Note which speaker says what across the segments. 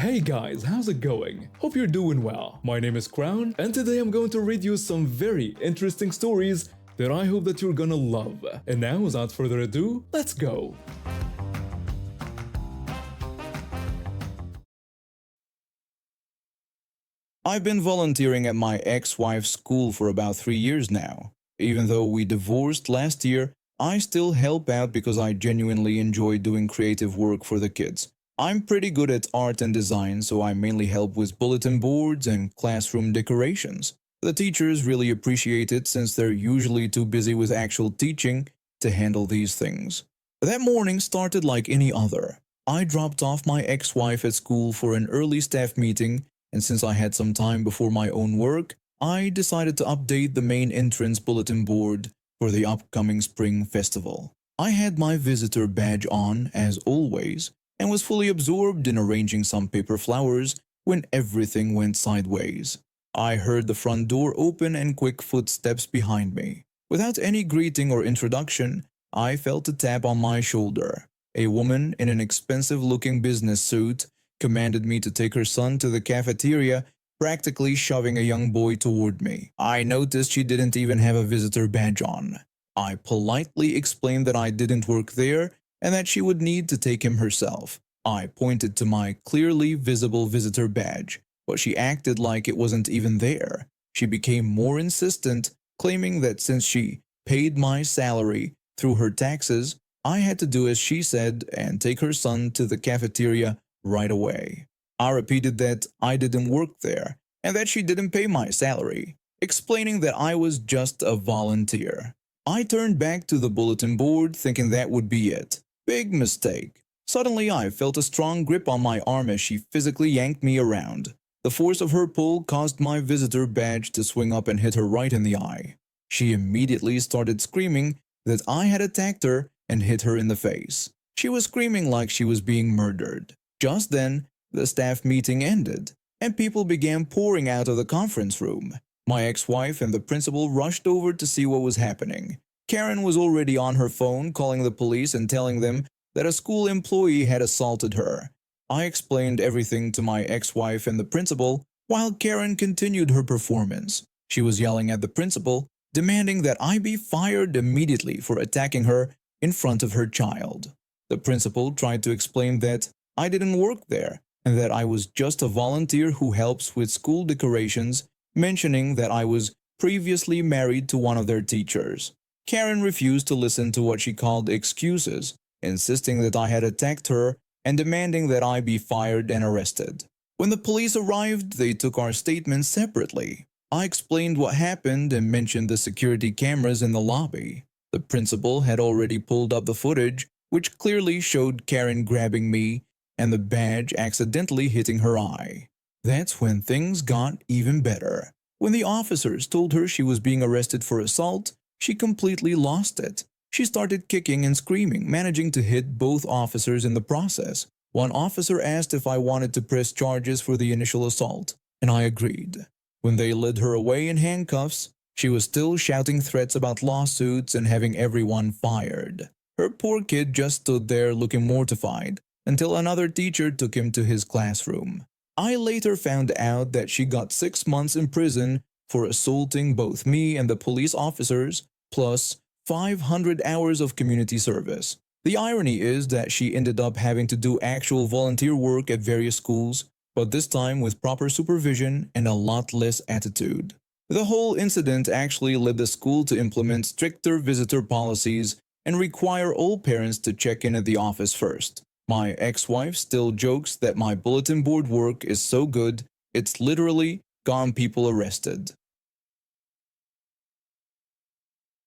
Speaker 1: Hey guys, how's it going? Hope you're doing well. My name is Crown, and today I'm going to read you some very interesting stories that I hope that you're gonna love. And now, without further ado, let's go!
Speaker 2: I've been volunteering at my ex-wife's school for about 3 years now. Even though we divorced last year, I still help out because I genuinely enjoy doing creative work for the kids. I'm pretty good at art and design, so I mainly help with bulletin boards and classroom decorations. The teachers really appreciate it since they're usually too busy with actual teaching to handle these things. That morning started like any other. I dropped off my ex-wife at school for an early staff meeting, and since I had some time before my own work, I decided to update the main entrance bulletin board for the upcoming spring festival. I had my visitor badge on, as always, and was fully absorbed in arranging some paper flowers when everything went sideways. I heard the front door open and quick footsteps behind me. Without any greeting or introduction, I felt a tap on my shoulder. A woman in an expensive-looking business suit commanded me to take her son to the cafeteria, practically shoving a young boy toward me. I noticed she didn't even have a visitor badge on. I politely explained that I didn't work there and that she would need to take him herself. I pointed to my clearly visible visitor badge, but she acted like it wasn't even there. She became more insistent, claiming that since she paid my salary through her taxes, I had to do as she said and take her son to the cafeteria right away. I repeated that I didn't work there and that she didn't pay my salary, explaining that I was just a volunteer. I turned back to the bulletin board thinking that would be it. Big mistake. Suddenly I felt a strong grip on my arm as she physically yanked me around. The force of her pull caused my visitor badge to swing up and hit her right in the eye. She immediately started screaming that I had attacked her and hit her in the face. She was screaming like she was being murdered. Just then, the staff meeting ended, and people began pouring out of the conference room. My ex-wife and the principal rushed over to see what was happening. Karen was already on her phone calling the police and telling them that a school employee had assaulted her. I explained everything to my ex-wife and the principal, while Karen continued her performance. She was yelling at the principal, demanding that I be fired immediately for attacking her in front of her child. The principal tried to explain that I didn't work there and that I was just a volunteer who helps with school decorations, mentioning that I was previously married to one of their teachers. Karen refused to listen to what she called excuses, insisting that I had attacked her and demanding that I be fired and arrested. When the police arrived, they took our statements separately. I explained what happened and mentioned the security cameras in the lobby. The principal had already pulled up the footage, which clearly showed Karen grabbing me and the badge accidentally hitting her eye. That's when things got even better. When the officers told her she was being arrested for assault, she completely lost it. She started kicking and screaming, managing to hit both officers in the process. One officer asked if I wanted to press charges for the initial assault, and I agreed. When they led her away in handcuffs, she was still shouting threats about lawsuits and having everyone fired. Her poor kid just stood there looking mortified until another teacher took him to his classroom. I later found out that she got 6 months in prison for assaulting both me and the police officers, plus 500 hours of community service. The irony is that she ended up having to do actual volunteer work at various schools, but this time with proper supervision and a lot less attitude. The whole incident actually led the school to implement stricter visitor policies and require all parents to check in at the office first. My ex-wife still jokes that my bulletin board work is so good, it's literally gotten people arrested.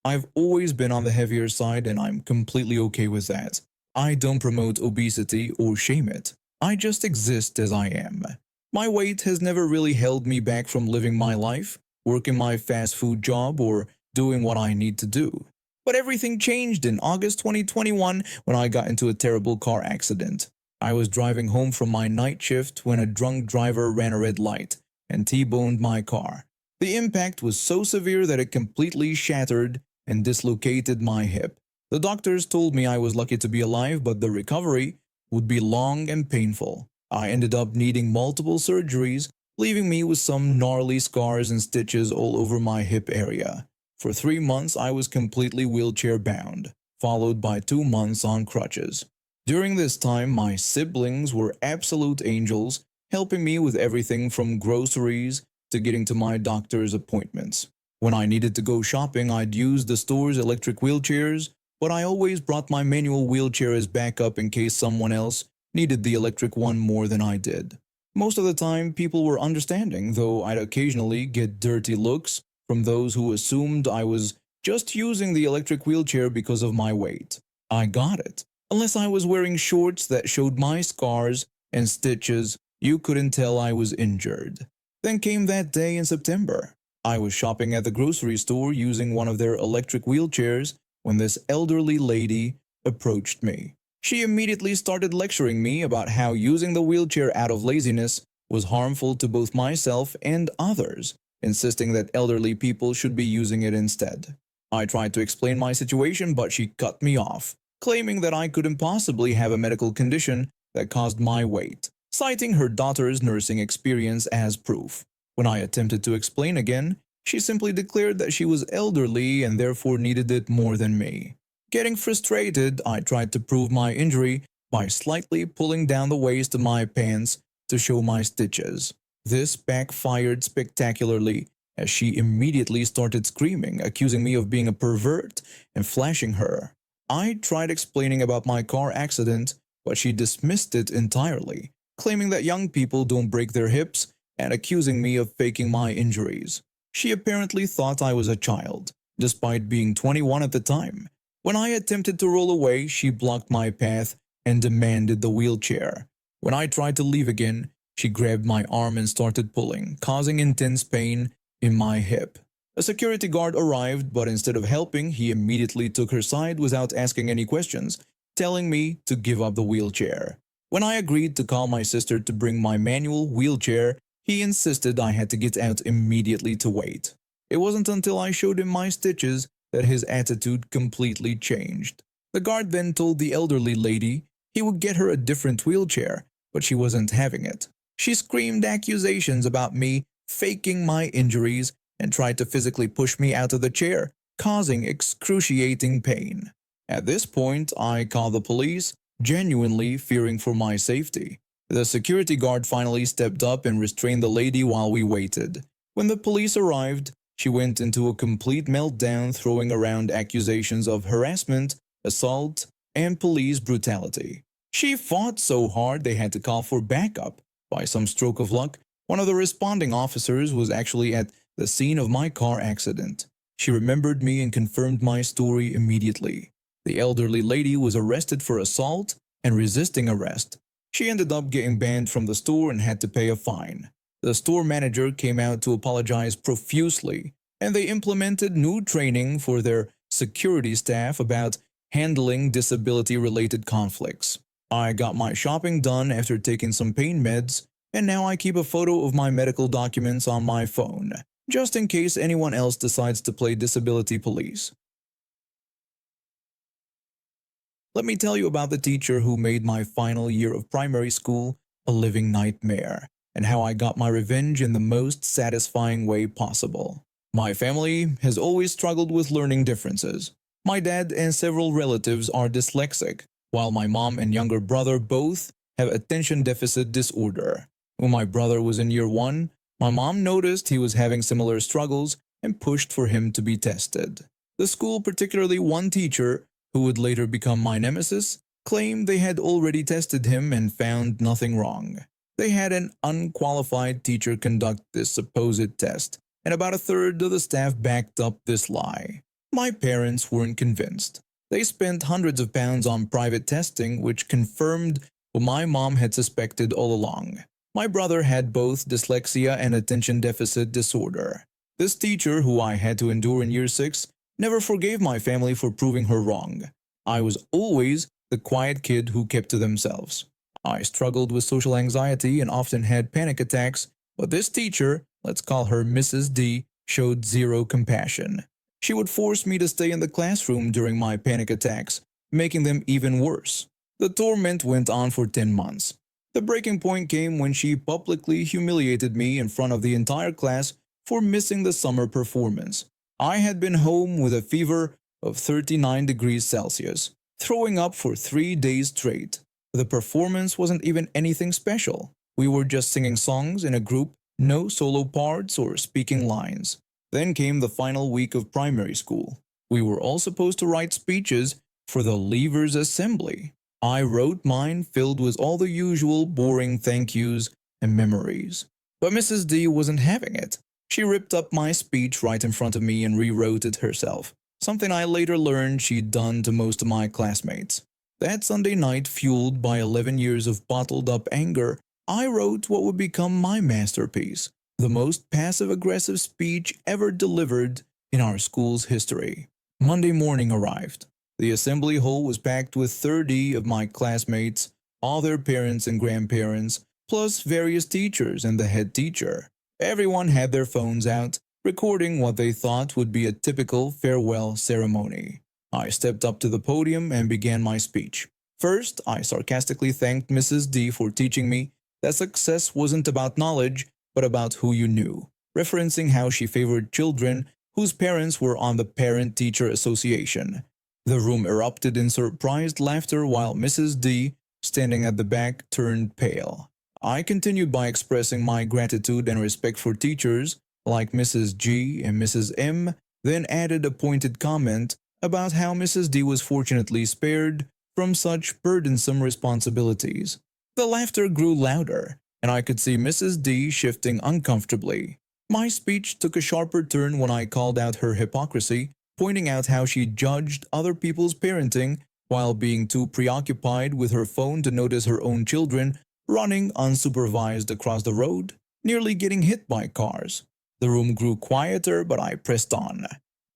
Speaker 2: I've always been on the heavier side and I'm completely okay with that. I don't promote obesity or shame it. I just exist as I am. My weight has never really held me back from living my life, working my fast food job, or doing what I need to do. But everything changed in August 2021 when I got into a terrible car accident. I was driving home from my night shift when a drunk driver ran a red light and T-boned my car. The impact was so severe that it completely shattered and dislocated my hip. The doctors told me I was lucky to be alive, but the recovery would be long and painful. I ended up needing multiple surgeries, leaving me with some gnarly scars and stitches all over my hip area. For 3 months, I was completely wheelchair bound, followed by 2 months on crutches. During this time, my siblings were absolute angels, helping me with everything from groceries to getting to my doctor's appointments. When I needed to go shopping, I'd use the store's electric wheelchairs, but I always brought my manual wheelchair as backup in case someone else needed the electric one more than I did. Most of the time, people were understanding, though I'd occasionally get dirty looks from those who assumed I was just using the electric wheelchair because of my weight. I got it. Unless I was wearing shorts that showed my scars and stitches, you couldn't tell I was injured. Then came that day in September. I was shopping at the grocery store using one of their electric wheelchairs when this elderly lady approached me. She immediately started lecturing me about how using the wheelchair out of laziness was harmful to both myself and others, insisting that elderly people should be using it instead. I tried to explain my situation, but she cut me off, claiming that I couldn't possibly have a medical condition that caused my weight, citing her daughter's nursing experience as proof. When I attempted to explain again, she simply declared that she was elderly and therefore needed it more than me. Getting frustrated, I tried to prove my injury by slightly pulling down the waist of my pants to show my stitches. This backfired spectacularly, as she immediately started screaming, accusing me of being a pervert and flashing her. I tried explaining about my car accident, but she dismissed it entirely, claiming that young people don't break their hips and accusing me of faking my injuries. She apparently thought I was a child, despite being 21 at the time. When I attempted to roll away, she blocked my path and demanded the wheelchair. When I tried to leave again, she grabbed my arm and started pulling, causing intense pain in my hip. A security guard arrived, but instead of helping, he immediately took her side without asking any questions, telling me to give up the wheelchair. When I agreed to call my sister to bring my manual wheelchair, he insisted I had to get out immediately to wait. It wasn't until I showed him my stitches that his attitude completely changed. The guard then told the elderly lady he would get her a different wheelchair, but she wasn't having it. She screamed accusations about me faking my injuries and tried to physically push me out of the chair, causing excruciating pain. At this point, I called the police, genuinely fearing for my safety. The security guard finally stepped up and restrained the lady while we waited. When the police arrived, she went into a complete meltdown, throwing around accusations of harassment, assault, and police brutality. She fought so hard they had to call for backup. By some stroke of luck, one of the responding officers was actually at the scene of my car accident. She remembered me and confirmed my story immediately. The elderly lady was arrested for assault and resisting arrest. She ended up getting banned from the store and had to pay a fine. The store manager came out to apologize profusely, and they implemented new training for their security staff about handling disability-related conflicts. I got my shopping done after taking some pain meds, and now I keep a photo of my medical documents on my phone, just in case anyone else decides to play disability police. Let me tell you about the teacher who made my final year of primary school a living nightmare, and how I got my revenge in the most satisfying way possible. My family has always struggled with learning differences. My dad and several relatives are dyslexic, while my mom and younger brother both have attention deficit disorder. When my brother was in year 1, my mom noticed he was having similar struggles and pushed for him to be tested. The school, particularly one teacher, who would later become my nemesis, claimed they had already tested him and found nothing wrong. They had an unqualified teacher conduct this supposed test, and about a third of the staff backed up this lie. My parents weren't convinced. They spent hundreds of pounds on private testing, which confirmed what my mom had suspected all along. My brother had both dyslexia and attention deficit disorder. This teacher, who I had to endure in year 6, never forgave my family for proving her wrong. I was always the quiet kid who kept to themselves. I struggled with social anxiety and often had panic attacks, but this teacher, let's call her Mrs. D, showed zero compassion. She would force me to stay in the classroom during my panic attacks, making them even worse. The torment went on for 10 months. The breaking point came when she publicly humiliated me in front of the entire class for missing the summer performance. I had been home with a fever of 39 degrees Celsius, throwing up for 3 days straight. The performance wasn't even anything special. We were just singing songs in a group, no solo parts or speaking lines. Then came the final week of primary school. We were all supposed to write speeches for the Leavers Assembly. I wrote mine filled with all the usual boring thank yous and memories. But Mrs. D wasn't having it. She ripped up my speech right in front of me and rewrote it herself, something I later learned she'd done to most of my classmates. That Sunday night, fueled by 11 years of bottled-up anger, I wrote what would become my masterpiece, the most passive-aggressive speech ever delivered in our school's history. Monday morning arrived. The assembly hall was packed with 30 of my classmates, all their parents and grandparents, plus various teachers and the head teacher. Everyone had their phones out, recording what they thought would be a typical farewell ceremony. I stepped up to the podium and began my speech. First, I sarcastically thanked Mrs. D for teaching me that success wasn't about knowledge, but about who you knew, referencing how she favored children whose parents were on the Parent-Teacher Association. The room erupted in surprised laughter while Mrs. D, standing at the back, turned pale. I continued by expressing my gratitude and respect for teachers like Mrs. G and Mrs. M, then added a pointed comment about how Mrs. D was fortunately spared from such burdensome responsibilities. The laughter grew louder, and I could see Mrs. D shifting uncomfortably. My speech took a sharper turn when I called out her hypocrisy, pointing out how she judged other people's parenting while being too preoccupied with her phone to notice her own children running unsupervised across the road, nearly getting hit by cars. The room grew quieter, but I pressed on.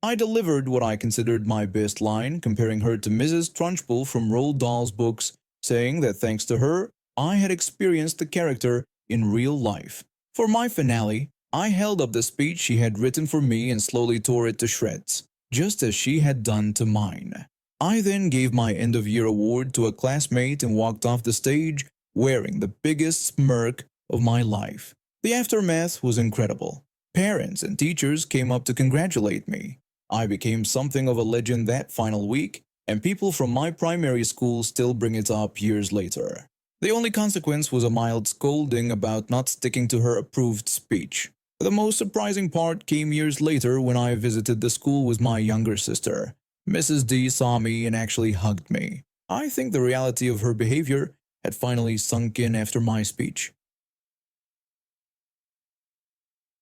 Speaker 2: I delivered what I considered my best line, comparing her to Mrs. Trunchbull from Roald Dahl's books, saying that thanks to her, I had experienced the character in real life. For my finale, I held up the speech she had written for me and slowly tore it to shreds, just as she had done to mine. I then gave my end-of-year award to a classmate and walked off the stage wearing the biggest smirk of my life. The aftermath was incredible. Parents and teachers came up to congratulate me. I became something of a legend that final week, and people from my primary school still bring it up years later. The only consequence was a mild scolding about not sticking to her approved speech. The most surprising part came years later when I visited the school with my younger sister. Mrs. D saw me and actually hugged me. I think the reality of her behavior had finally sunk in after my speech.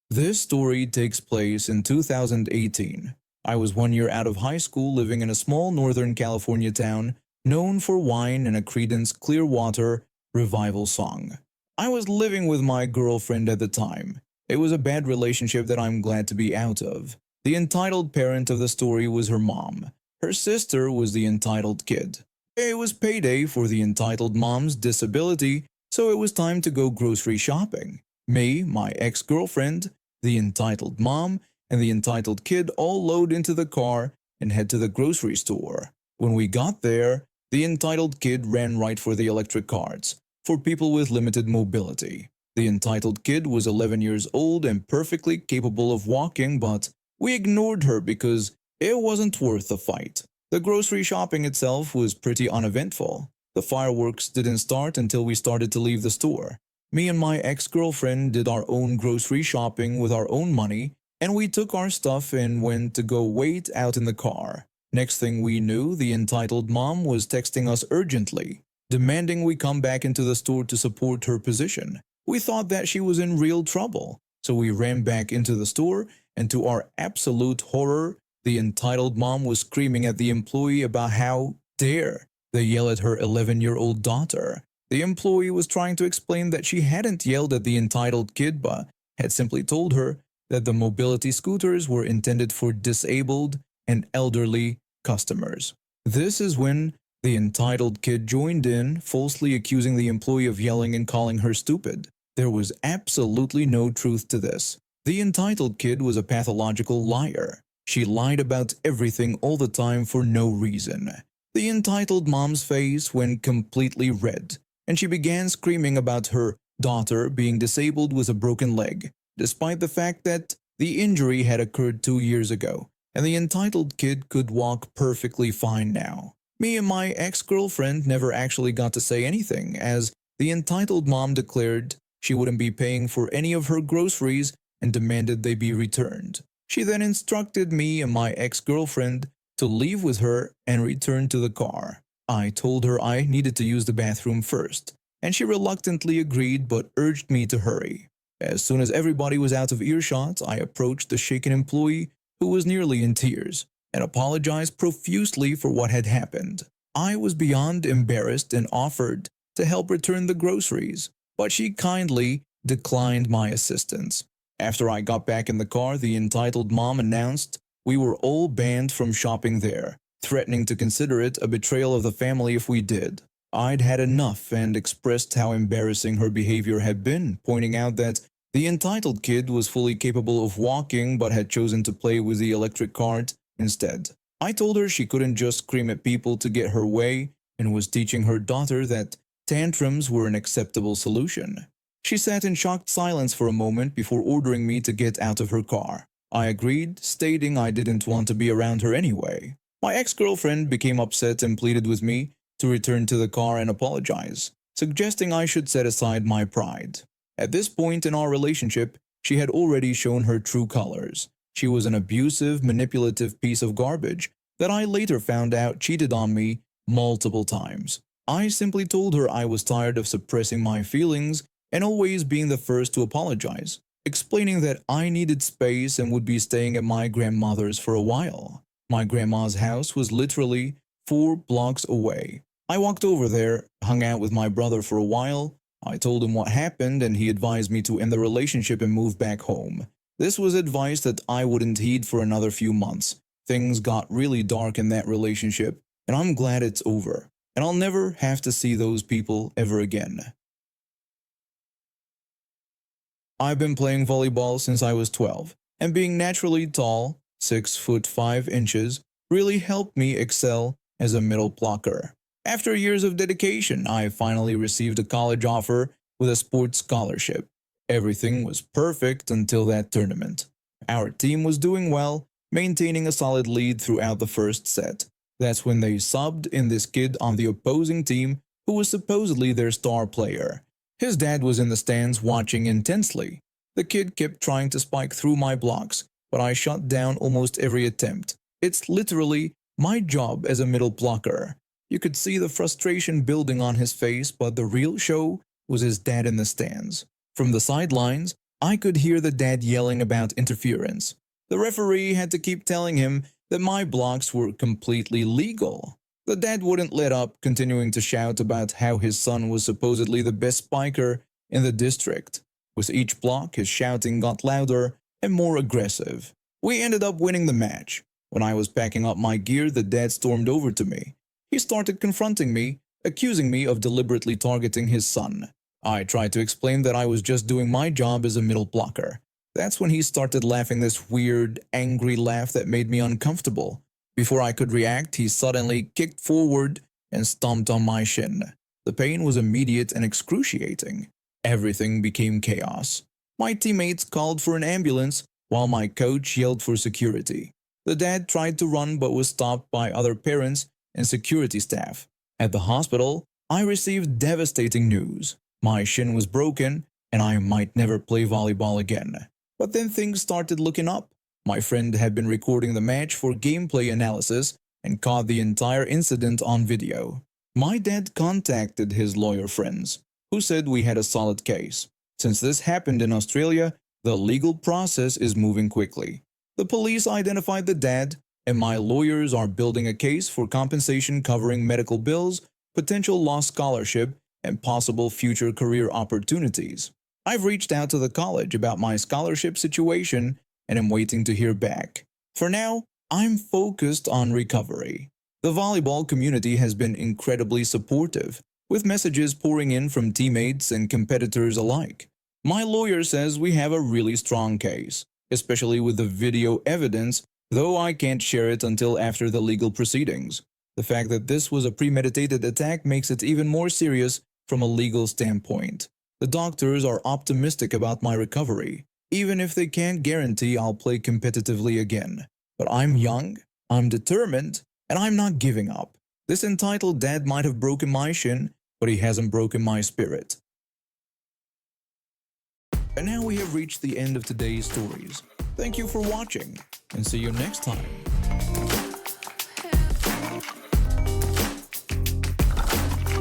Speaker 2: This story takes place in 2018. I was 1 year out of high school living in a small Northern California town known for wine and a Creedence Clearwater Revival song. I was living with my girlfriend at the time. It was a bad relationship that I'm glad to be out of. The entitled parent of the story was her mom. Her sister was the entitled kid. It was payday for the entitled mom's disability, so it was time to go grocery shopping. Me, my ex-girlfriend, the entitled mom, and the entitled kid all load into the car and head to the grocery store. When we got there, the entitled kid ran right for the electric carts, for people with limited mobility. The entitled kid was 11 years old and perfectly capable of walking, but we ignored her because it wasn't worth the fight. The grocery shopping itself was pretty uneventful. The fireworks didn't start until we started to leave the store. Me and my ex-girlfriend did our own grocery shopping with our own money, and we took our stuff and went to go wait out in the car. Next thing we knew, the entitled mom was texting us urgently, demanding we come back into the store to support her position. We thought that she was in real trouble, so we ran back into the store, and to our absolute horror, the entitled mom was screaming at the employee about how dare they yell at her 11-year-old daughter. The employee was trying to explain that she hadn't yelled at the entitled kid but had simply told her that the mobility scooters were intended for disabled and elderly customers. This is when the entitled kid joined in, falsely accusing the employee of yelling and calling her stupid. There was absolutely no truth to this. The entitled kid was a pathological liar. She lied about everything all the time for no reason. The entitled mom's face went completely red, and she began screaming about her daughter being disabled with a broken leg, despite the fact that the injury had occurred 2 years ago, and the entitled kid could walk perfectly fine now. Me and my ex-girlfriend never actually got to say anything, as the entitled mom declared she wouldn't be paying for any of her groceries and demanded they be returned. She then instructed me and my ex-girlfriend to leave with her and return to the car. I told her I needed to use the bathroom first, and she reluctantly agreed but urged me to hurry. As soon as everybody was out of earshot, I approached the shaken employee, who was nearly in tears, and apologized profusely for what had happened. I was beyond embarrassed and offered to help return the groceries, but she kindly declined my assistance. After I got back in the car, the entitled mom announced we were all banned from shopping there, threatening to consider it a betrayal of the family if we did. I'd had enough and expressed how embarrassing her behavior had been, pointing out that the entitled kid was fully capable of walking but had chosen to play with the electric cart instead. I told her she couldn't just scream at people to get her way and was teaching her daughter that tantrums were an acceptable solution. She sat in shocked silence for a moment before ordering me to get out of her car. I agreed, stating I didn't want to be around her anyway. My ex-girlfriend became upset and pleaded with me to return to the car and apologize, suggesting I should set aside my pride. At this point in our relationship, she had already shown her true colors. She was an abusive, manipulative piece of garbage that I later found out cheated on me multiple times. I simply told her I was tired of suppressing my feelings and always being the first to apologize, explaining that I needed space and would be staying at my grandmother's for a while. My grandma's house was literally 4 blocks away. I walked over there, hung out with my brother for a while. I told him what happened and he advised me to end the relationship and move back home. This was advice that I wouldn't heed for another few months. Things got really dark in that relationship, and I'm glad it's over, and I'll never have to see those people ever again. I've been playing volleyball since I was 12, and being naturally tall, 6'5", really helped me excel as a middle blocker. After years of dedication, I finally received a college offer with a sports scholarship. Everything was perfect until that tournament. Our team was doing well, maintaining a solid lead throughout the first set. That's when they subbed in this kid on the opposing team who was supposedly their star player. His dad was in the stands watching intensely. The kid kept trying to spike through my blocks, but I shut down almost every attempt. It's literally my job as a middle blocker. You could see the frustration building on his face, but the real show was his dad in the stands. From the sidelines, I could hear the dad yelling about interference. The referee had to keep telling him that my blocks were completely legal. The dad wouldn't let up, continuing to shout about how his son was supposedly the best spiker in the district. With each block, his shouting got louder and more aggressive. We ended up winning the match. When I was packing up my gear, the dad stormed over to me. He started confronting me, accusing me of deliberately targeting his son. I tried to explain that I was just doing my job as a middle blocker. That's when he started laughing this weird, angry laugh that made me uncomfortable. Before I could react, he suddenly kicked forward and stomped on my shin. The pain was immediate and excruciating. Everything became chaos. My teammates called for an ambulance, while my coach yelled for security. The dad tried to run but was stopped by other parents and security staff. At the hospital, I received devastating news. My shin was broken, and I might never play volleyball again. But then things started looking up. My friend had been recording the match for gameplay analysis and caught the entire incident on video. My dad contacted his lawyer friends, who said we had a solid case. Since this happened in Australia, the legal process is moving quickly. The police identified the dad, and my lawyers are building a case for compensation covering medical bills, potential lost scholarship, and possible future career opportunities. I've reached out to the college about my scholarship situation and am waiting to hear back. For now, I'm focused on recovery. The volleyball community has been incredibly supportive, with messages pouring in from teammates and competitors alike. My lawyer says we have a really strong case, especially with the video evidence, though I can't share it until after the legal proceedings. The fact that this was a premeditated attack makes it even more serious from a legal standpoint. The doctors are optimistic about my recovery, even if they can't guarantee I'll play competitively again. But I'm young, I'm determined, and I'm not giving up. This entitled dad might have broken my shin, but he hasn't broken my spirit. And now we have reached the end of today's stories. Thank you for watching, and see you next time.